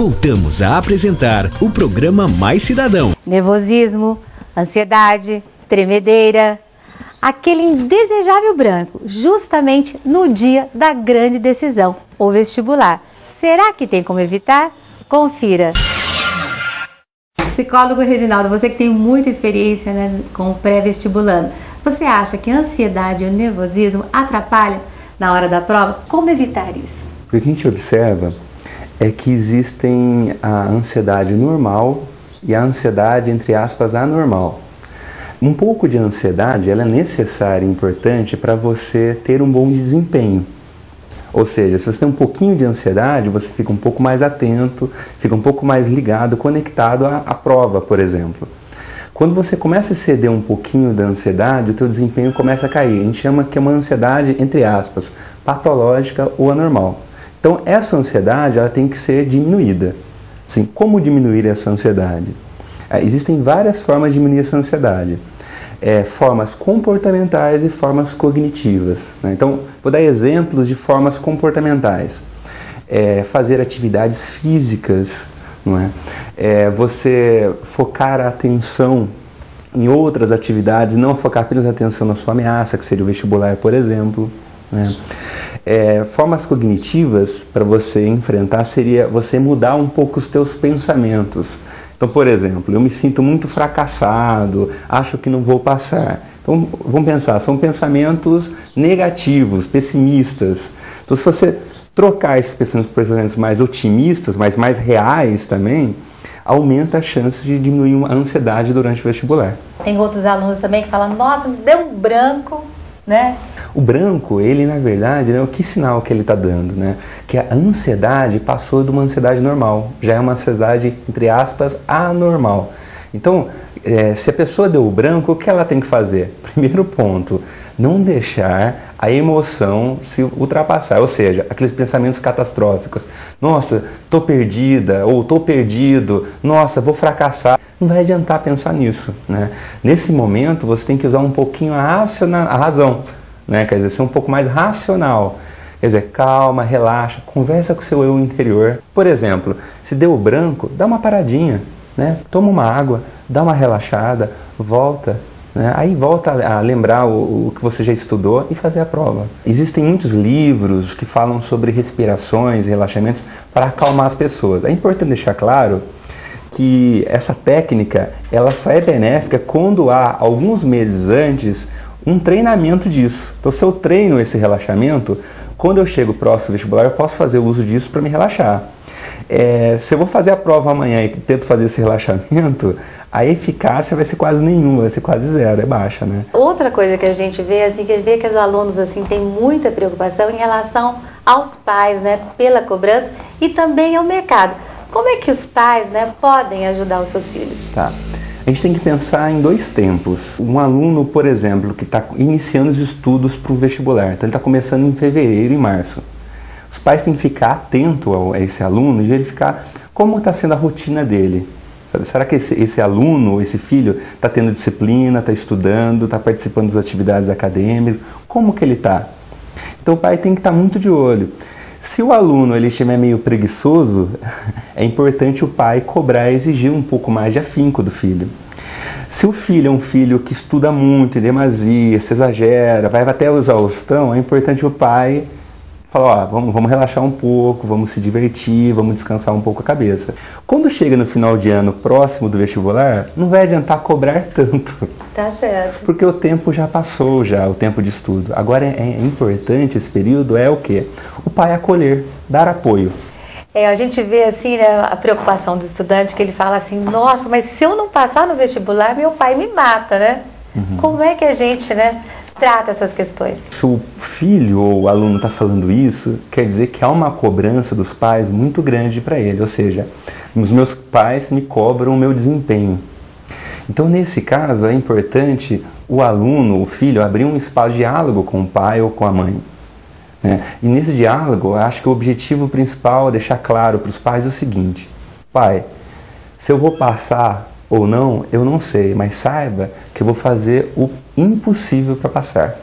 Voltamos a apresentar o programa Mais Cidadão. Nervosismo, ansiedade, tremedeira, aquele indesejável branco, justamente no dia da grande decisão, o vestibular. Será que tem como evitar? Confira. Psicólogo Reginaldo, você que tem muita experiência, né, com o pré-vestibulando, você acha que a ansiedade e o nervosismo atrapalham na hora da prova? Como evitar isso? O que a gente observa é que existem a ansiedade normal e a ansiedade, entre aspas, anormal. Um pouco de ansiedade ela é necessária e importante para você ter um bom desempenho. Ou seja, se você tem um pouquinho de ansiedade, você fica um pouco mais atento, fica um pouco mais ligado, conectado à prova, por exemplo. Quando você começa a ceder um pouquinho da ansiedade, o teu desempenho começa a cair. A gente chama que é uma ansiedade, entre aspas, patológica ou anormal. Então, essa ansiedade ela tem que ser diminuída. Assim, como diminuir essa ansiedade? Existem várias formas de diminuir essa ansiedade. Formas comportamentais e formas cognitivas, né? Então, vou dar exemplos de formas comportamentais. Fazer atividades físicas, não é? Você focar a atenção em outras atividades, não focar apenas a atenção na sua ameaça, que seria o vestibular, por exemplo, né? Formas cognitivas para você enfrentar seria você mudar um pouco os teus pensamentos. Então, por exemplo, eu me sinto muito fracassado, acho que não vou passar. Então, vamos pensar, são pensamentos negativos, pessimistas. Então, se você trocar esses pensamentos mais otimistas, mas mais reais também, aumenta a chance de diminuir a ansiedade durante o vestibular. Tem outros alunos também que falam, nossa, me deu um branco, né? O branco, ele na verdade, né, que sinal que ele está dando, né? Que a ansiedade passou de uma ansiedade normal, já é uma ansiedade, entre aspas, anormal. Então, se a pessoa deu o branco, o que ela tem que fazer? Primeiro ponto, não deixar a emoção se ultrapassar, ou seja, aqueles pensamentos catastróficos. Nossa, tô perdida, ou tô perdido, nossa, vou fracassar. Não vai adiantar pensar nisso, né? Nesse momento, você tem que usar um pouquinho a razão, né? Quer dizer, ser um pouco mais racional. Quer dizer, calma, relaxa, conversa com o seu eu interior. Por exemplo, se deu o branco, dá uma paradinha, né? Toma uma água, dá uma relaxada, volta, né? Aí volta a lembrar o que você já estudou e fazer a prova. Existem muitos livros que falam sobre respirações e relaxamentos para acalmar as pessoas. É importante deixar claro que essa técnica ela só é benéfica quando há, alguns meses antes, um treinamento disso. Então, se eu treino esse relaxamento, quando eu chego próximo ao vestibular, eu posso fazer uso disso para me relaxar. Se eu vou fazer a prova amanhã e tento fazer esse relaxamento, a eficácia vai ser quase nenhuma, vai ser quase zero, é baixa, né? Outra coisa que a gente vê, assim, que os alunos assim, têm muita preocupação em relação aos pais, né, pela cobrança e também ao mercado. Como é que os pais, né, podem ajudar os seus filhos? Tá. A gente tem que pensar em dois tempos. Um aluno, por exemplo, que está iniciando os estudos para o vestibular, então ele está começando em fevereiro e março. Os pais têm que ficar atentos a esse aluno e verificar como está sendo a rotina dele. Sabe? Será que esse aluno, esse filho, está tendo disciplina, está estudando, está participando das atividades acadêmicas? Como que ele está? Então o pai tem que estar muito de olho. Se o aluno ele estiver meio preguiçoso, é importante o pai cobrar e exigir um pouco mais de afinco do filho. Se o filho é um filho que estuda muito, em demasia, se exagera, vai até o exaustão, é importante o pai falar, vamos relaxar um pouco, vamos se divertir, vamos descansar um pouco a cabeça. Quando chega no final de ano, próximo do vestibular, não vai adiantar cobrar tanto. Tá certo. Porque o tempo já passou, o tempo de estudo. Agora é importante esse período, o quê? O pai acolher, dar apoio. A gente vê assim, né, a preocupação do estudante, que ele fala assim, nossa, mas se eu não passar no vestibular, meu pai me mata, né? Uhum. Como é que a gente, né, trata essas questões? Se o filho ou o aluno está falando isso, quer dizer que há uma cobrança dos pais muito grande para ele, ou seja, os meus pais me cobram o meu desempenho. Então, nesse caso, é importante o aluno, o filho, abrir um espaço de diálogo com o pai ou com a mãe. Né? E nesse diálogo, eu acho que o objetivo principal é deixar claro para os pais o seguinte: pai, se eu vou passar ou não, eu não sei, mas saiba que eu vou fazer o impossível para passar.